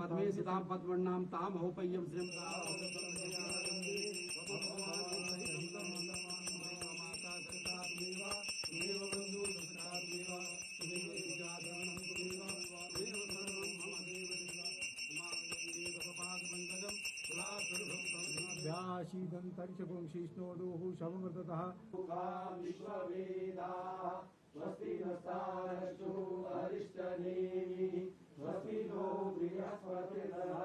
पद्मे सितां पद्मन्नां तां हौपय्यं श्रियं व्याशीदन्तरिक्षपुंशिष्णोदुः शममृततः विश्ववेदाः स्वस्ति नस्तारश्चो अरिष्टनेमिः स्वस्ति नो बृहस्पतिर्दधातु